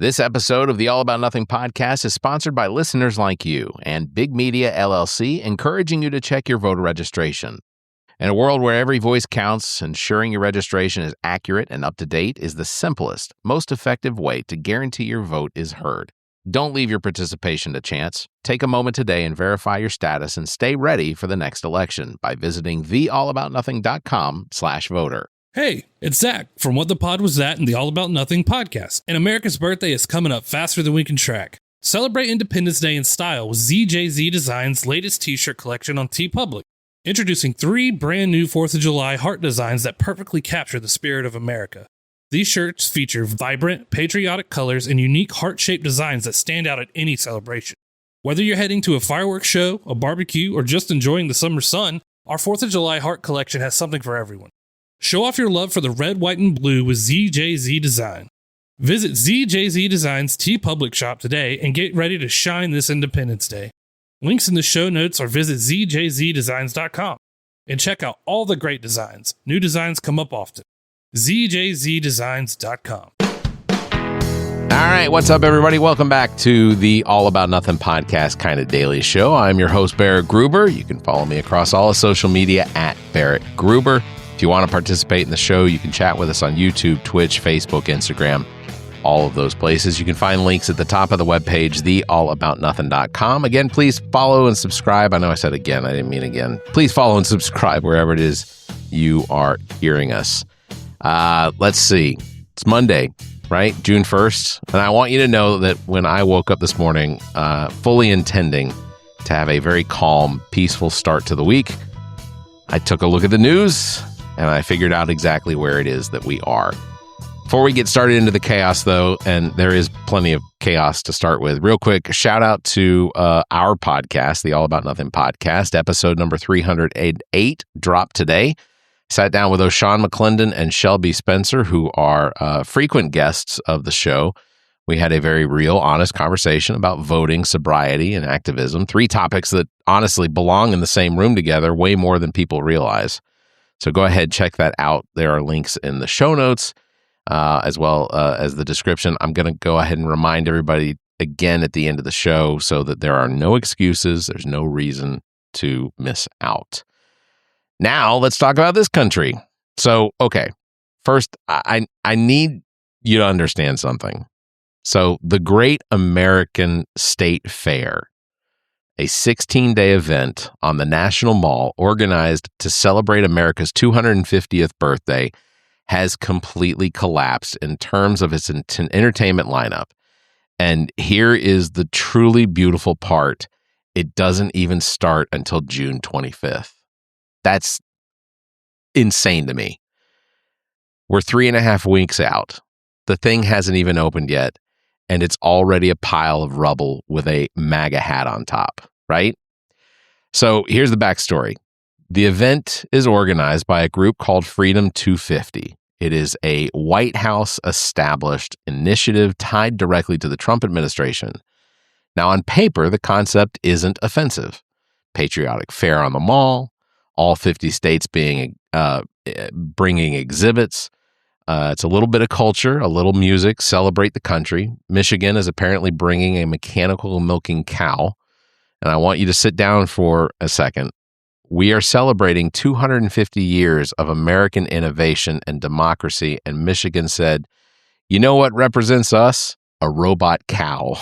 This episode of the All About Nothing podcast is sponsored by listeners like you and Big Media LLC, encouraging you to check your voter registration. In a world where every voice counts, ensuring your registration is accurate and up to date is the simplest, most effective way to guarantee your vote is heard. Don't leave your participation to chance. Take a moment today and verify your status and stay ready for the next election by visiting theallaboutnothing.com/voter. Hey, it's Zach from What the Pod Was That and the All About Nothing podcast. And America's birthday is coming up faster than we can track. Celebrate Independence Day in style with ZJZ Designs' latest t-shirt collection on TeePublic. Introducing 3 brand new 4th of July heart designs that perfectly capture the spirit of America. These shirts feature vibrant, patriotic colors and unique heart-shaped designs that stand out at any celebration. Whether you're heading to a fireworks show, a barbecue, or just enjoying the summer sun, our 4th of July heart collection has something for everyone. Show off your love for the red, white, and blue with ZJZ Design. Visit ZJZ Design's TeePublic shop today and get ready to shine this Independence Day. Links in the show notes or visit ZJZDesigns.com and check out all the great designs. New designs come up often. ZJZDesigns.com. All right, what's up, everybody? Welcome back to the All About Nothing podcast kind of daily show. I'm your host, Barrett Gruber. You can follow me across all of social media at Barrett Gruber. If you want to participate in the show, you can chat with us on YouTube, Twitch, Facebook, Instagram, all of those places. You can find links at the top of the webpage, theallaboutnothing.com. Again, please follow and subscribe. I know I said again, I didn't mean again. Please follow and subscribe wherever it is you are hearing us. Let's see. It's Monday, right? June 1st. And I want you to know that when I woke up this morning, fully intending to have a very calm, peaceful start to the week, I took a look at the news and I figured out exactly where it is that we are. Before we get started into the chaos, though, and there is plenty of chaos to start with, real quick, shout out to our podcast, the All About Nothing podcast, episode number 308, dropped today. Sat down with O'Shawn McClendon and Shelby Spencer, who are frequent guests of the show. We had a very real, honest conversation about voting, sobriety, and activism. 3 topics that honestly belong in the same room together way more than people realize. So go ahead, check that out. There are links in the show notes as well as the description. I'm going to go ahead and remind everybody again at the end of the show so that there are no excuses. There's no reason to miss out. Now, let's talk about this country. So, okay, first, I need you to understand something. So, the Great American State Fair, a 16-day event on the National Mall organized to celebrate America's 250th birthday, has completely collapsed in terms of its entertainment lineup. And here is the truly beautiful part. It doesn't even start until June 25th. That's insane to me. We're 3.5 weeks out. The thing hasn't even opened yet, and it's already a pile of rubble with a MAGA hat on top, right? So here's the backstory. The event is organized by a group called Freedom 250. It is a White House established initiative tied directly to the Trump administration. Now, on paper, the concept isn't offensive. Patriotic fair on the mall, all 50 states bringing exhibits. It's a little bit of culture, a little music, celebrate the country. Michigan is apparently bringing a mechanical milking cow. And I want you to sit down for a second. We are celebrating 250 years of American innovation and democracy. And Michigan said, you know what represents us? A robot cow.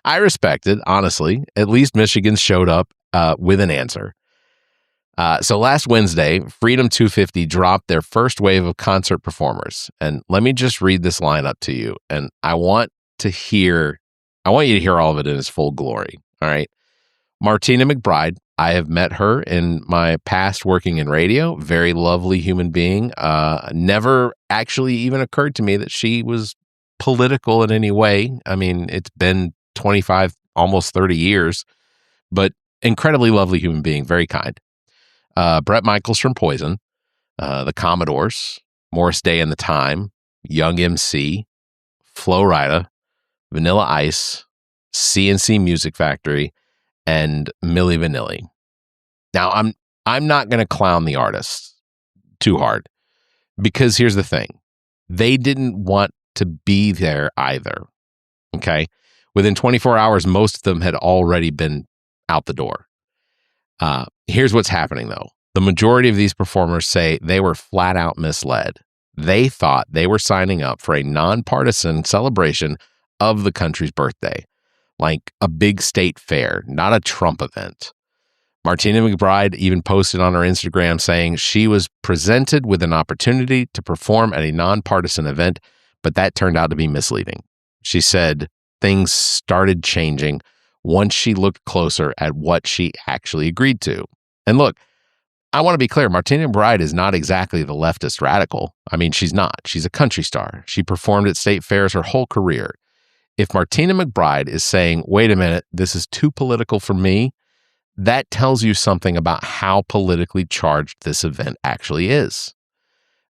I respect it, honestly. At least Michigan showed up with an answer. So last Wednesday, Freedom 250 dropped their first wave of concert performers. And let me just read this lineup to you. And I want you to hear all of it in its full glory. All right. Martina McBride. I have met her in my past working in radio. Very lovely human being. Never actually even occurred to me that she was political in any way. I mean, it's been 25, almost 30 years, but incredibly lovely human being. Very kind. Bret Michaels from Poison, the Commodores, Morris Day and the Time, Young MC, Flo Rida, Vanilla Ice, CNC Music Factory, and Milli Vanilli. Now, I'm not going to clown the artists too hard, because here's the thing. They didn't want to be there either. Okay. Within 24 hours, most of them had already been out the door. Here's what's happening, though. The majority of these performers say they were flat out misled. They thought they were signing up for a nonpartisan celebration of the country's birthday, like a big state fair, not a Trump event. Martina McBride even posted on her Instagram saying she was presented with an opportunity to perform at a nonpartisan event, but that turned out to be misleading. She said things started changing once she looked closer at what she actually agreed to. And look, I want to be clear, Martina McBride is not exactly the leftist radical. I mean, she's not. She's a country star. She performed at state fairs her whole career. If Martina McBride is saying, wait a minute, this is too political for me, that tells you something about how politically charged this event actually is.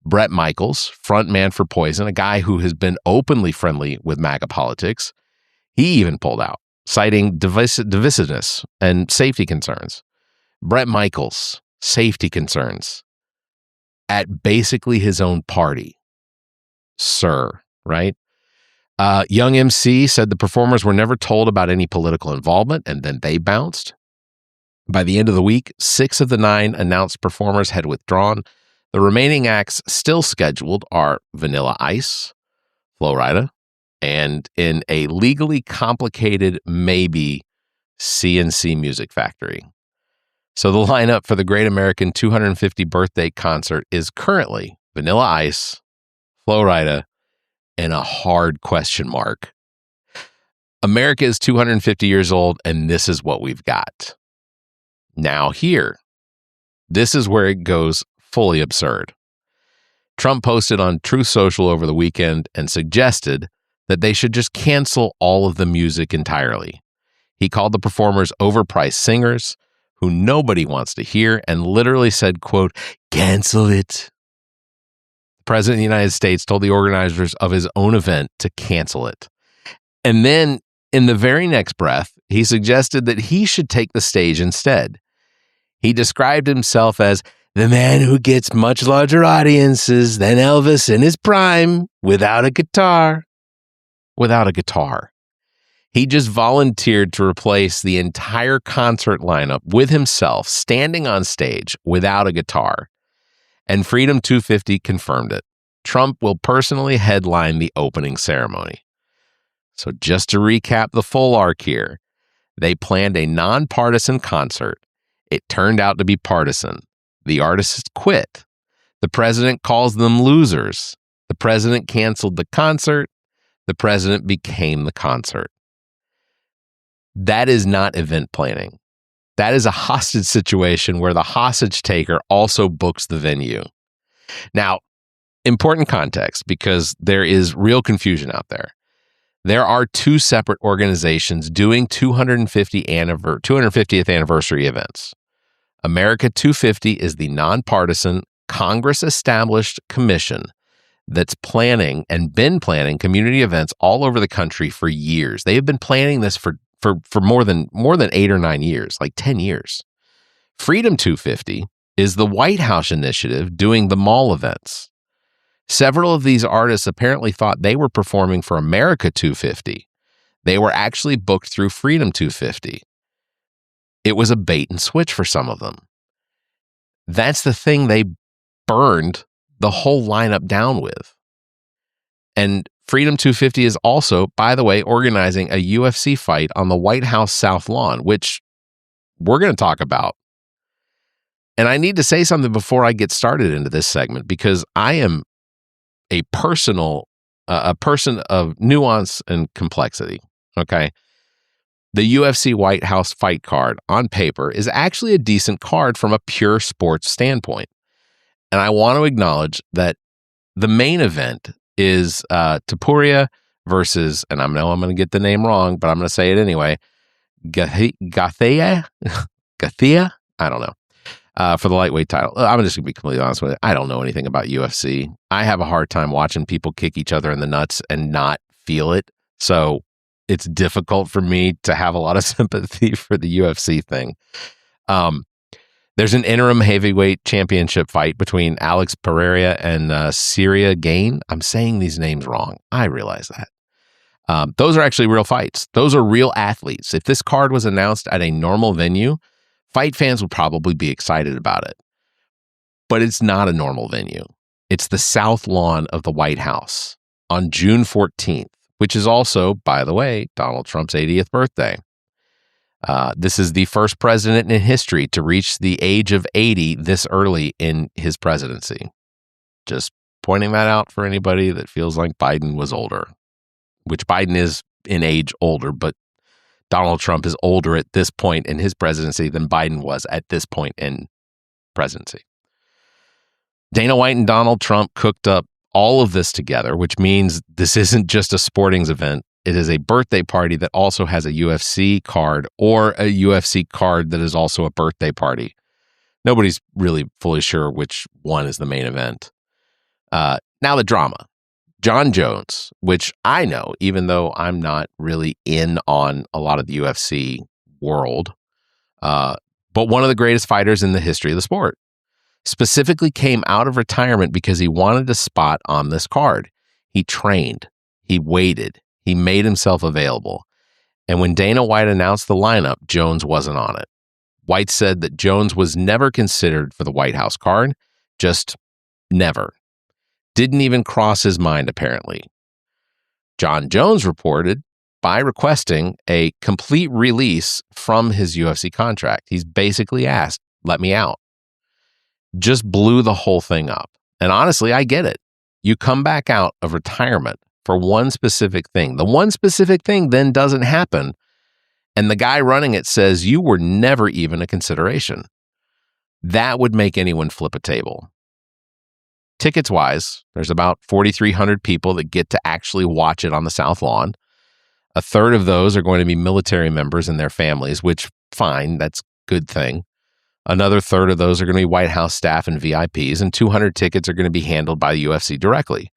Bret Michaels, frontman for Poison, a guy who has been openly friendly with MAGA politics, he even pulled out, citing divisiveness and safety concerns. Bret Michaels, safety concerns at basically his own party. Sir, right? Young MC said the performers were never told about any political involvement, and then they bounced. By the end of the week, 6 of the 9 announced performers had withdrawn. The remaining acts still scheduled are Vanilla Ice, Flo Rida, and in a legally complicated maybe CNC Music Factory. So the lineup for the Great American 250 Birthday Concert is currently Vanilla Ice, Flo Rida, and a hard question mark. America is 250 years old, and this is what we've got. Now this is where it goes fully absurd. Trump posted on Truth Social over the weekend and suggested that they should just cancel all of the music entirely. He called the performers overpriced singers who nobody wants to hear and literally said, quote, cancel it. The President of the United States told the organizers of his own event to cancel it. And then in the very next breath, he suggested that he should take the stage instead. He described himself as the man who gets much larger audiences than Elvis in his prime without a guitar. Without a guitar. He just volunteered to replace the entire concert lineup with himself standing on stage without a guitar. And Freedom 250 confirmed it. Trump will personally headline the opening ceremony. So just to recap the full arc here, they planned a nonpartisan concert. It turned out to be partisan. The artists quit. The president calls them losers. The president canceled the concert. The president became the concert. That is not event planning. That is a hostage situation where the hostage taker also books the venue. Now, important context, because there is real confusion out there. There are 2 separate organizations doing 250th anniversary events. America 250 is the nonpartisan, Congress-established commission that's planning and been planning community events all over the country for years. They have been planning this for more than 8 or 9 years, like 10 years. Freedom 250 is the White House initiative doing the mall events. Several of these artists apparently thought they were performing for America 250. They were actually booked through Freedom 250. It was a bait and switch for some of them. That's the thing they burned the whole lineup down with. And Freedom 250 is also, by the way, organizing a UFC fight on the White House South Lawn, which we're going to talk about. And I need to say something before I get started into this segment, because I am a person of nuance and complexity, okay? The UFC White House fight card on paper is actually a decent card from a pure sports standpoint. And I want to acknowledge that the main event is Topuria versus, and I know I'm going to get the name wrong, but I'm going to say it anyway, Gathia? I don't know. For the lightweight title. I'm just going to be completely honest with you. I don't know anything about UFC. I have a hard time watching people kick each other in the nuts and not feel it. So it's difficult for me to have a lot of sympathy for the UFC thing. There's an interim heavyweight championship fight between Alex Pereira and Syria Gain. I'm saying these names wrong. I realize that. Those are actually real fights. Those are real athletes. If this card was announced at a normal venue, fight fans would probably be excited about it. But it's not a normal venue. It's the South Lawn of the White House on June 14th, which is also, by the way, Donald Trump's 80th birthday. This is the first president in history to reach the age of 80 this early in his presidency. Just pointing that out for anybody that feels like Biden was older, which Biden is in age older, but Donald Trump is older at this point in his presidency than Biden was at this point in presidency. Dana White and Donald Trump cooked up all of this together, which means this isn't just a sporting event. It is a birthday party that also has a UFC card or a UFC card that is also a birthday party. Nobody's really fully sure which one is the main event. Now the drama. John Jones, which I know, even though I'm not really in on a lot of the UFC world, but one of the greatest fighters in the history of the sport, specifically came out of retirement because he wanted a spot on this card. He trained, he waited, he made himself available. And when Dana White announced the lineup, Jones wasn't on it. White said that Jones was never considered for the White House card, just never. Didn't even cross his mind, apparently. John Jones reported by requesting a complete release from his UFC contract. He's basically asked, let me out. Just blew the whole thing up. And honestly, I get it. You come back out of retirement for one specific thing. The one specific thing then doesn't happen. And the guy running it says you were never even a consideration. That would make anyone flip a table. Tickets-wise, there's about 4,300 people that get to actually watch it on the South Lawn. A third of those are going to be military members and their families, which, fine, that's a good thing. Another third of those are going to be White House staff and VIPs, and 200 tickets are going to be handled by the UFC directly.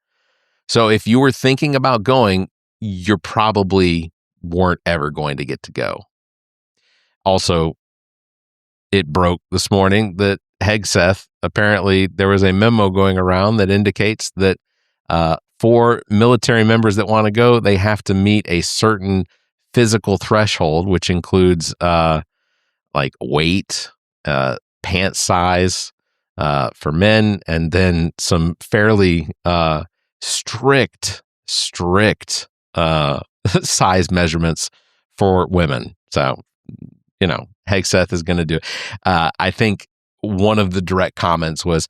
So if you were thinking about going, you probably weren't ever going to get to go. Also, it broke this morning that Hegseth, apparently there was a memo going around that indicates that for military members that want to go, they have to meet a certain physical threshold, which includes like weight, pant size for men, and then some fairly strict size measurements for women. So, Hegseth is going to do it. I think one of the direct comments was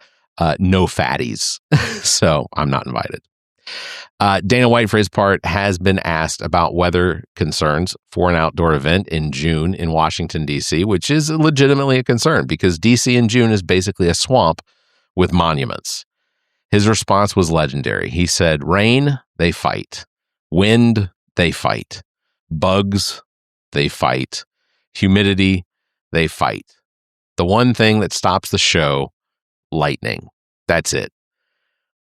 no fatties. So I'm not invited. Dana White, for his part, has been asked about weather concerns for an outdoor event in June in Washington, D.C., which is legitimately a concern because D.C. in June is basically a swamp with monuments. His response was legendary. He said, rain, they fight. Wind, they fight. Bugs, they fight. Humidity, they fight. The one thing that stops the show, lightning. That's it.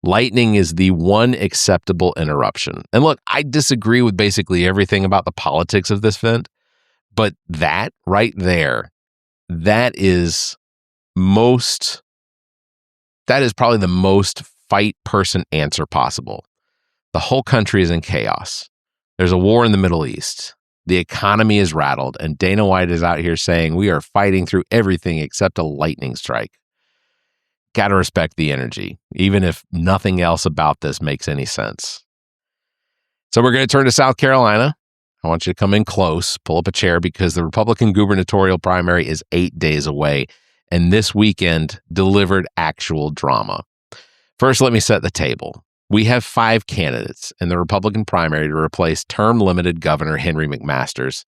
Lightning is the one acceptable interruption. And look, I disagree with basically everything about the politics of this event, but that right there, that is probably the most fight person answer possible. The whole country is in chaos. There's a war in the Middle East. The economy is rattled, and Dana White is out here saying we are fighting through everything except a lightning strike. Got to respect the energy, even if nothing else about this makes any sense. So we're going to turn to South Carolina. I want you to come in close, pull up a chair, because the Republican gubernatorial primary is 8 days away, and this weekend delivered actual drama. First, let me set the table. We have 5 candidates in the Republican primary to replace term-limited Governor Henry McMaster's,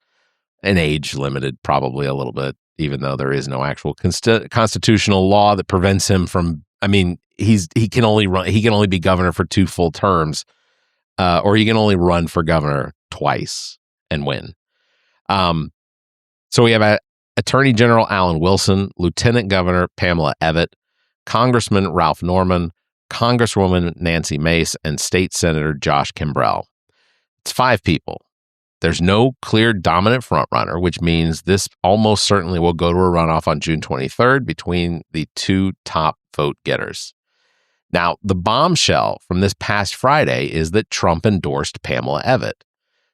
and age-limited probably a little bit, even though there is no actual constitutional law that prevents him from. I mean, he can only be governor for 2 full terms, or he can only run for governor twice and win. So we have Attorney General Alan Wilson, Lieutenant Governor Pamela Evette, Congressman Ralph Norman, Congresswoman Nancy Mace, and State Senator Josh Kimbrell. It's 5 people. There's no clear dominant frontrunner, which means this almost certainly will go to a runoff on June 23rd between the two top vote getters. Now, the bombshell from this past Friday is that Trump endorsed Pamela Evette.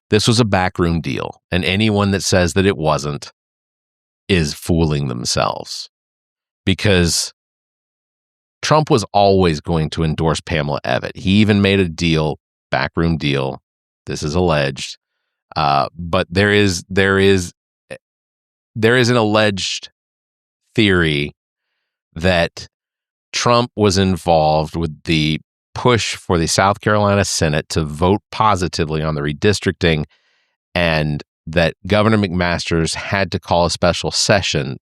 This was a backroom deal, and anyone that says that it wasn't is fooling themselves, because Trump was always going to endorse Pamela Evette. He even made a deal, backroom deal. This is alleged, but there is an alleged theory that Trump was involved with the push for the South Carolina Senate to vote positively on the redistricting, and that Governor McMaster's had to call a special session.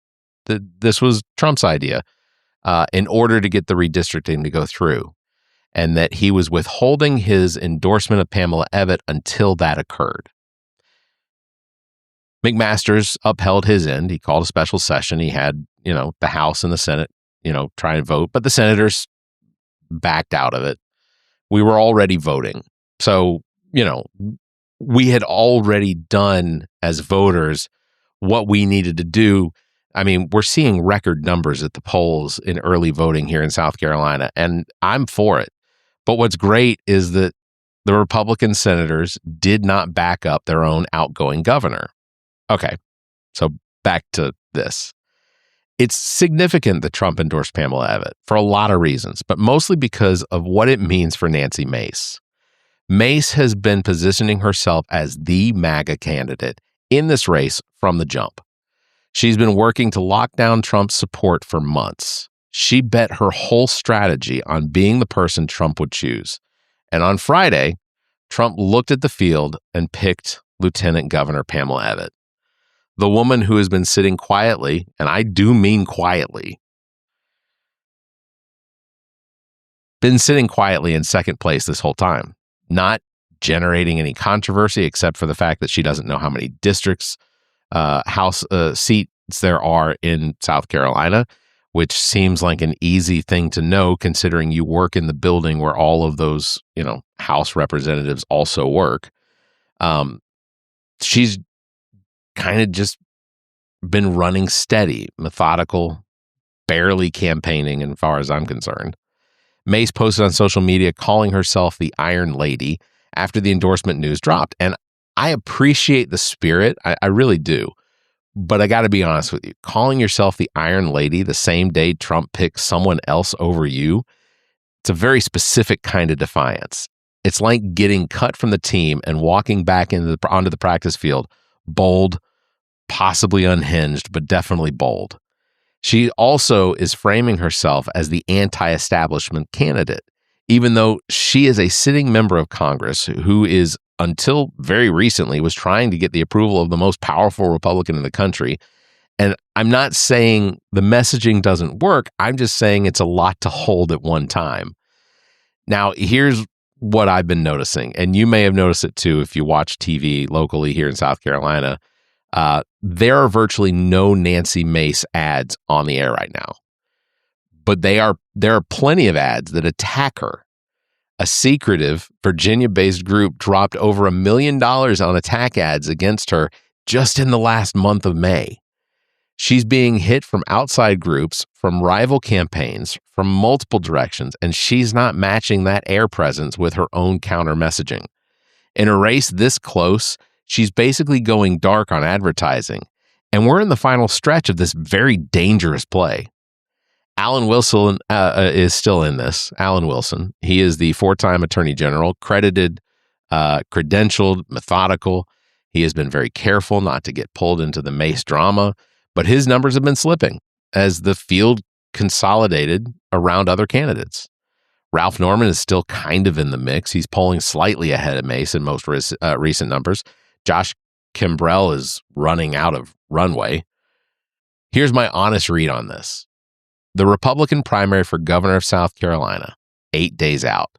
This was Trump's idea in order to get the redistricting to go through, and that he was withholding his endorsement of Pamela Evette until that occurred. McMaster's upheld his end. He called a special session. He had, the House and the Senate, try and vote, but the senators backed out of it. We were already voting. So, we had already done as voters what we needed to do. I mean, we're seeing record numbers at the polls in early voting here in South Carolina, and I'm for it. But what's great is that the Republican senators did not back up their own outgoing governor. Okay, so back to this. It's significant that Trump endorsed Pamela Evette for a lot of reasons, but mostly because of what it means for Nancy Mace. Mace has been positioning herself as the MAGA candidate in this race from the jump. She's been working to lock down Trump's support for months. She bet her whole strategy on being the person Trump would choose. And on Friday, Trump looked at the field and picked Lieutenant Governor Pamela Evette, the woman who has been sitting quietly, and I do mean quietly, been sitting quietly in second place this whole time, not generating any controversy except for the fact that she doesn't know how many districts, House seats there are in South Carolina, which seems like an easy thing to know considering you work in the building where all of those, House representatives also work. She's kind of just been running steady, methodical, barely campaigning as far as I'm concerned. Mace posted on social media calling herself the Iron Lady after the endorsement news dropped. And I appreciate the spirit. I really do. But I got to be honest with you. Calling yourself the Iron Lady the same day Trump picks someone else over you, it's a very specific kind of defiance. It's like getting cut from the team and walking back onto the practice field, bold, possibly unhinged, but definitely bold. She also is framing herself as the anti-establishment candidate, even though she is a sitting member of Congress who is, until very recently, was trying to get the approval of the most powerful Republican in the country. And I'm not saying the messaging doesn't work. I'm just saying it's a lot to hold at one time. Now, here's what I've been noticing, and you may have noticed it too if you watch TV locally here in South Carolina. There are virtually no Nancy Mace ads on the air right now, but there are plenty of ads that attack her. A secretive Virginia-based group dropped over $1 million on attack ads against her just in the last month of May. She's being hit from outside groups, from rival campaigns, from multiple directions, and she's not matching that air presence with her own counter messaging. In a race this close, she's basically going dark on advertising, and we're in the final stretch of this very dangerous play. Alan Wilson is still in this. Alan Wilson, he is the four-time Attorney General, credited, credentialed, methodical. He has been very careful not to get pulled into the Mace drama, but his numbers have been slipping as the field consolidated around other candidates. Ralph Norman is still kind of in the mix. He's polling slightly ahead of Mace in most recent numbers. Josh Kimbrell is running out of runway. Here's my honest read on this. The Republican primary for governor of South Carolina, 8 days out,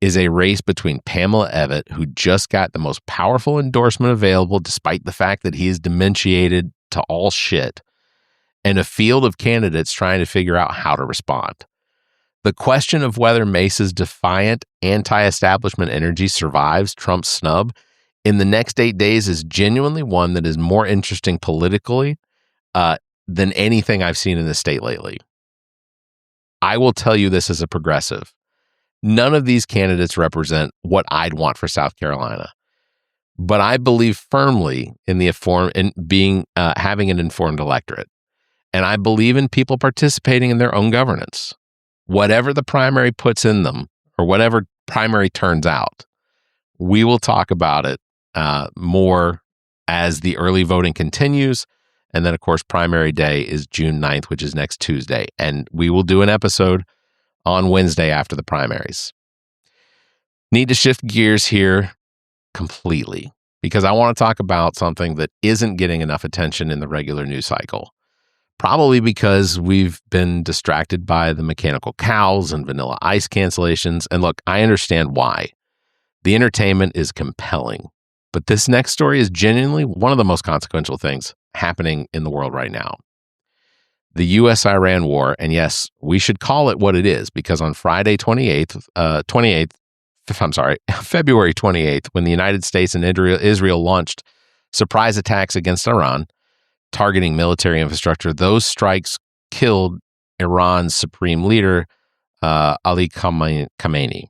is a race between Pamela Evette, who just got the most powerful endorsement available despite the fact that he is dementiated to all shit, and a field of candidates trying to figure out how to respond. The question of whether Mace's defiant, anti-establishment energy survives Trump's snub in the next 8 days is genuinely one that is more interesting politically than anything I've seen in the state lately. I will tell you this as a progressive. None of these candidates represent what I'd want for South Carolina. But I believe firmly in having an informed electorate. And I believe in people participating in their own governance. Whatever the primary puts in them, or whatever primary turns out, we will talk about it more as the early voting continues. And then, of course, primary day is June 9th, which is next Tuesday. And we will do an episode on Wednesday after the primaries. Need to shift gears here completely, because I want to talk about something that isn't getting enough attention in the regular news cycle. Probably because we've been distracted by the mechanical cows and vanilla ice cancellations. And look, I understand why. The entertainment is compelling. But this next story is genuinely one of the most consequential things happening in the world right now. The U.S.-Iran war, and yes, we should call it what it is, because on February 28th, when the United States and Israel launched surprise attacks against Iran, targeting military infrastructure, those strikes killed Iran's supreme leader, Ali Khamenei.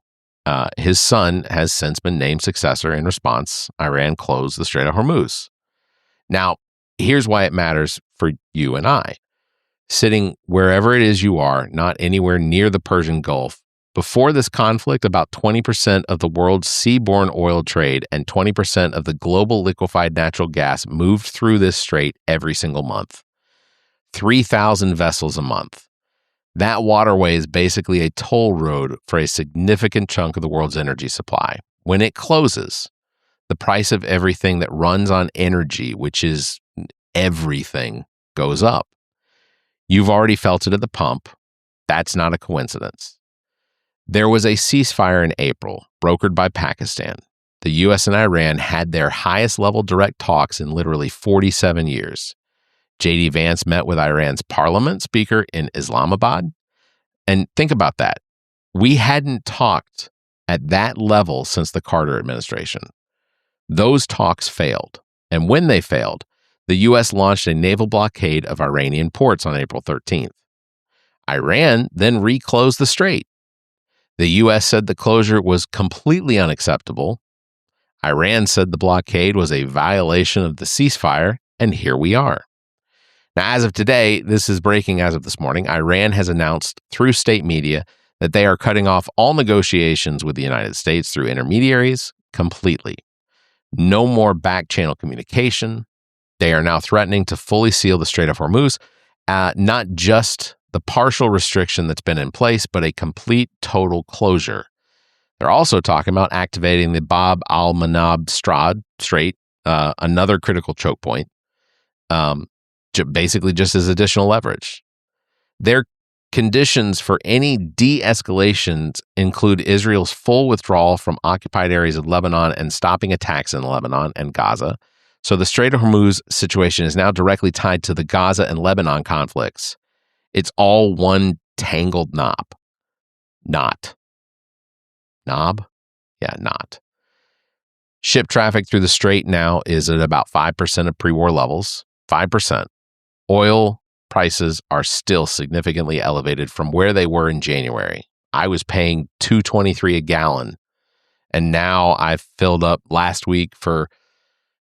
His son has since been named successor. In response, Iran closed the Strait of Hormuz. Now, here's why it matters for you and I. Sitting wherever it is you are, not anywhere near the Persian Gulf, before this conflict, about 20% of the world's seaborne oil trade and 20% of the global liquefied natural gas moved through this strait every single month. 3,000 vessels a month. That waterway is basically a toll road for a significant chunk of the world's energy supply. When it closes, the price of everything that runs on energy, which is everything, goes up. You've already felt it at the pump. That's not a coincidence. There was a ceasefire in April, brokered by Pakistan. The U.S. and Iran had their highest level direct talks in literally 47 years. J.D. Vance met with Iran's parliament speaker in Islamabad. And think about that. We hadn't talked at that level since the Carter administration. Those talks failed. And when they failed, the U.S. launched a naval blockade of Iranian ports on April 13th. Iran then reclosed the strait. The U.S. said the closure was completely unacceptable. Iran said the blockade was a violation of the ceasefire, and here we are. Now, as of today, this is breaking as of this morning, Iran has announced through state media that they are cutting off all negotiations with the United States through intermediaries completely. No more back-channel communication. They are now threatening to fully seal the Strait of Hormuz, not just the partial restriction that's been in place, but a complete, total closure. They're also talking about activating the Bab al-Mandab Strait, another critical choke point, basically just as additional leverage. Their conditions for any de-escalations include Israel's full withdrawal from occupied areas of Lebanon and stopping attacks in Lebanon and Gaza. So the Strait of Hormuz situation is now directly tied to the Gaza and Lebanon conflicts. It's all one tangled knot. Knob? Yeah, knot. Ship traffic through the strait now is at about 5% of pre-war levels. 5%. Oil prices are still significantly elevated from where they were in January. I was paying $2.23 a gallon, and now I've filled up last week for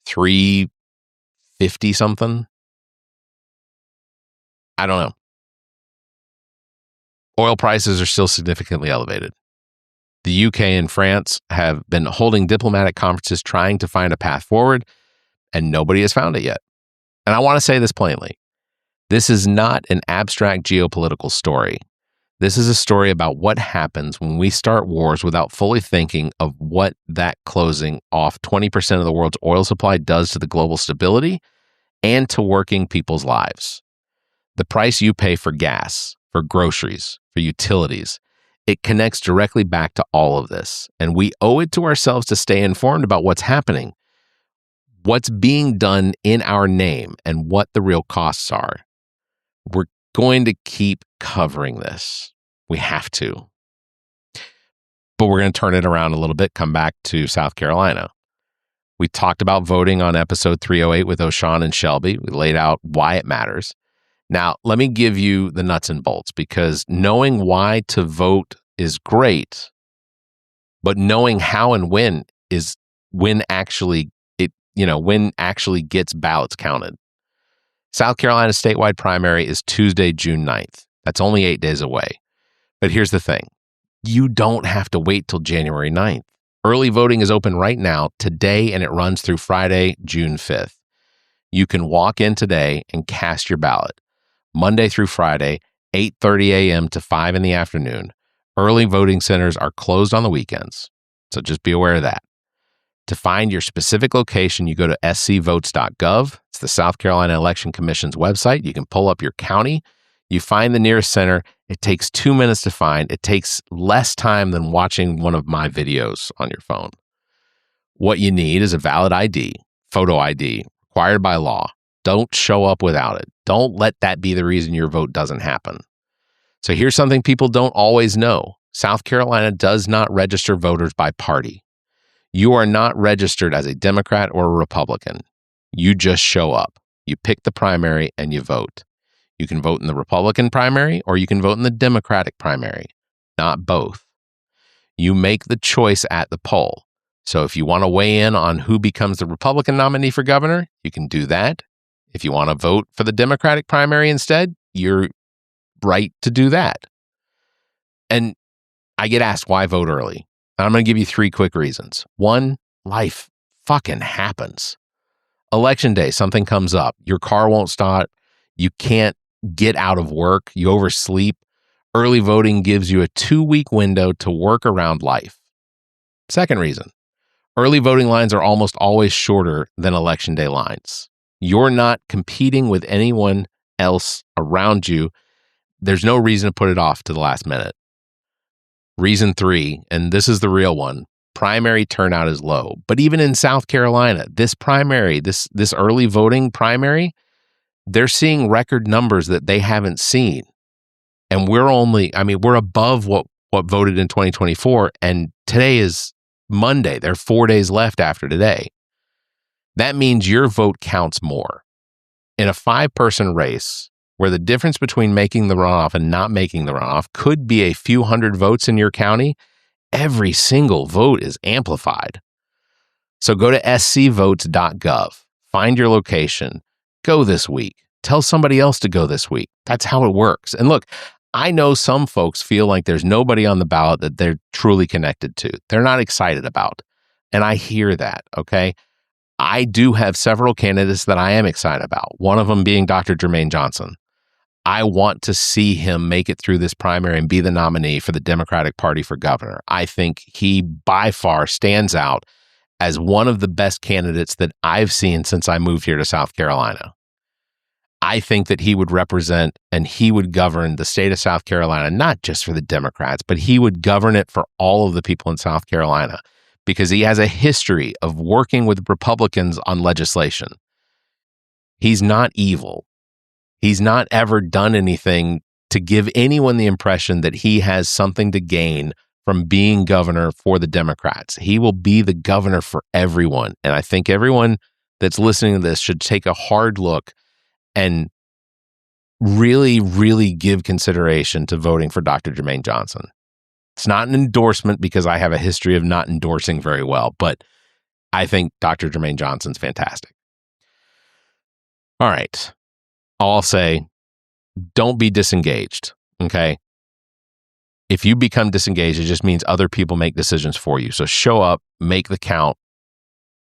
$3.50 something. I don't know. Oil prices are still significantly elevated. The UK and France have been holding diplomatic conferences trying to find a path forward, and nobody has found it yet. And I want to say this plainly. This is not an abstract geopolitical story. This is a story about what happens when we start wars without fully thinking of what that closing off 20% of the world's oil supply does to the global stability and to working people's lives. The price you pay for gas, for groceries, for utilities, it connects directly back to all of this. And we owe it to ourselves to stay informed about what's happening, what's being done in our name, and what the real costs are. We're going to keep covering this. We have to. But we're going to turn it around a little bit, come back to South Carolina. We talked about voting on episode 308 with O'Shawn and Shelby. We laid out why it matters. Now, let me give you the nuts and bolts, because knowing why to vote is great, but knowing how and when is when actually gets ballots counted. South Carolina statewide primary is Tuesday, June 9th. That's only 8 days away. But here's the thing. You don't have to wait till January 9th. Early voting is open right now, today, and it runs through Friday, June 5th. You can walk in today and cast your ballot. Monday through Friday, 8:30 a.m. to 5 in the afternoon. Early voting centers are closed on the weekends, so just be aware of that. To find your specific location, you go to scvotes.gov. It's the South Carolina Election Commission's website. You can pull up your county. You find the nearest center. It takes 2 minutes to find. It takes less time than watching one of my videos on your phone. What you need is a valid ID, photo ID, required by law. Don't show up without it. Don't let that be the reason your vote doesn't happen. So here's something people don't always know. South Carolina does not register voters by party. You are not registered as a Democrat or a Republican. You just show up. You pick the primary and you vote. You can vote in the Republican primary or you can vote in the Democratic primary, not both. You make the choice at the poll. So if you want to weigh in on who becomes the Republican nominee for governor, you can do that. If you want to vote for the Democratic primary instead, you're right to do that. And I get asked, why vote early? And I'm going to give you 3 quick reasons. 1, life fucking happens. Election day, something comes up. Your car won't start. You can't get out of work. You oversleep. Early voting gives you a 2-week window to work around life. Second reason, early voting lines are almost always shorter than election day lines. You're not competing with anyone else around you. There's no reason to put it off to the last minute. Reason 3, and this is the real one, primary turnout is low. But even in South Carolina, this primary, this early voting primary, they're seeing record numbers that they haven't seen. And we're above what voted in 2024. And today is Monday. There are 4 days left after today. That means your vote counts more. In a 5-person race, where the difference between making the runoff and not making the runoff could be a few hundred votes in your county, every single vote is amplified. So go to scvotes.gov, find your location, go this week, tell somebody else to go this week. That's how it works. And look, I know some folks feel like there's nobody on the ballot that they're truly connected to. They're not excited about. And I hear that, okay? I do have several candidates that I am excited about, one of them being Dr. Jermaine Johnson. I want to see him make it through this primary and be the nominee for the Democratic Party for governor. I think he by far stands out as one of the best candidates that I've seen since I moved here to South Carolina. I think that he would represent and he would govern the state of South Carolina, not just for the Democrats, but he would govern it for all of the people in South Carolina because he has a history of working with Republicans on legislation. He's not evil. He's not ever done anything to give anyone the impression that he has something to gain from being governor for the Democrats. He will be the governor for everyone. And I think everyone that's listening to this should take a hard look and really, really give consideration to voting for Dr. Jermaine Johnson. It's not an endorsement because I have a history of not endorsing very well, but I think Dr. Jermaine Johnson's fantastic. All right. I'll say, don't be disengaged, okay? If you become disengaged, it just means other people make decisions for you. So show up, make the count,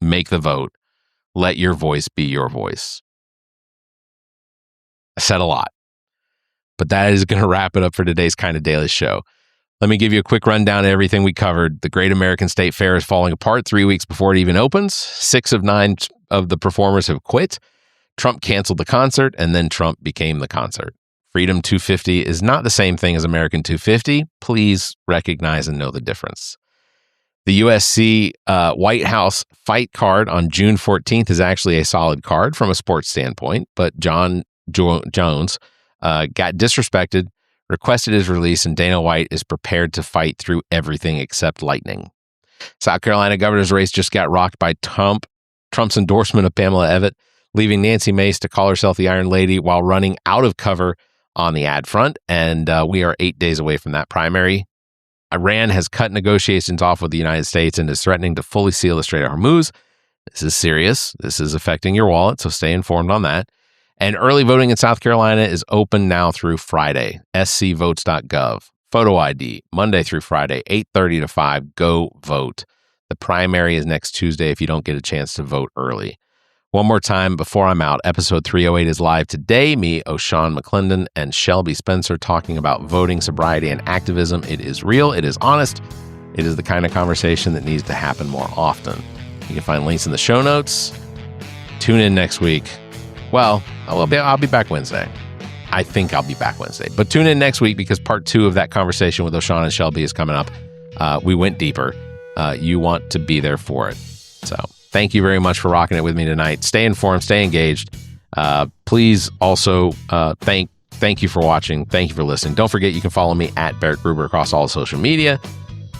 make the vote, let your voice be your voice. I said a lot, but that is going to wrap it up for today's Kind of Daily show. Let me give you a quick rundown of everything we covered. The Great American State Fair is falling apart 3 weeks before it even opens. 6 of 9 of the performers have quit. Trump canceled the concert, and then Trump became the concert. Freedom 250 is not the same thing as American 250. Please recognize and know the difference. The USC White House fight card on June 14th is actually a solid card from a sports standpoint, but John Jones got disrespected, requested his release, and Dana White is prepared to fight through everything except lightning. South Carolina governor's race just got rocked by Trump Trump's endorsement of Pamela Evitt, leaving Nancy Mace to call herself the Iron Lady while running out of cover on the ad front. And we are 8 days away from that primary. Iran has cut negotiations off with the United States and is threatening to fully seal the Strait of Hormuz. This is serious. This is affecting your wallet, so stay informed on that. And early voting in South Carolina is open now through Friday. scvotes.gov. Photo ID, Monday through Friday, 8:30 to 5. Go vote. The primary is next Tuesday if you don't get a chance to vote early. One more time before I'm out, episode 308 is live today. Me, O'Shawn McClendon, and Shelby Spencer talking about voting, sobriety, and activism. It is real. It is honest. It is the kind of conversation that needs to happen more often. You can find links in the show notes. Tune in next week. Well, I'll be back Wednesday. I think I'll be back Wednesday. But tune in next week because part 2 of that conversation with O'Shawn and Shelby is coming up. We went deeper. You want to be there for it. So thank you very much for rocking it with me tonight. Stay informed, stay engaged. Please also thank you for watching. Thank you for listening. Don't forget you can follow me at Barrett Gruber across all social media.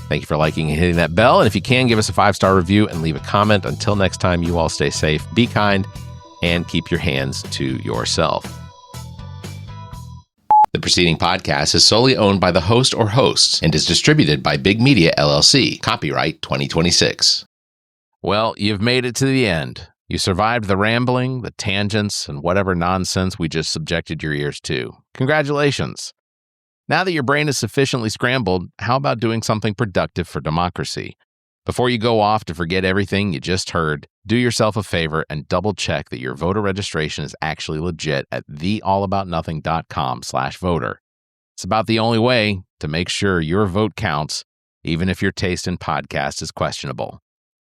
Thank you for liking and hitting that bell. And if you can, give us a 5-star review and leave a comment. Until next time, you all stay safe, be kind, and keep your hands to yourself. The preceding podcast is solely owned by the host or hosts and is distributed by Big Media, LLC. Copyright 2026. Well, you've made it to the end. You survived the rambling, the tangents, and whatever nonsense we just subjected your ears to. Congratulations. Now that your brain is sufficiently scrambled, how about doing something productive for democracy? Before you go off to forget everything you just heard, do yourself a favor and double-check that your voter registration is actually legit at theallaboutnothing.com/voter. It's about the only way to make sure your vote counts, even if your taste in podcasts is questionable.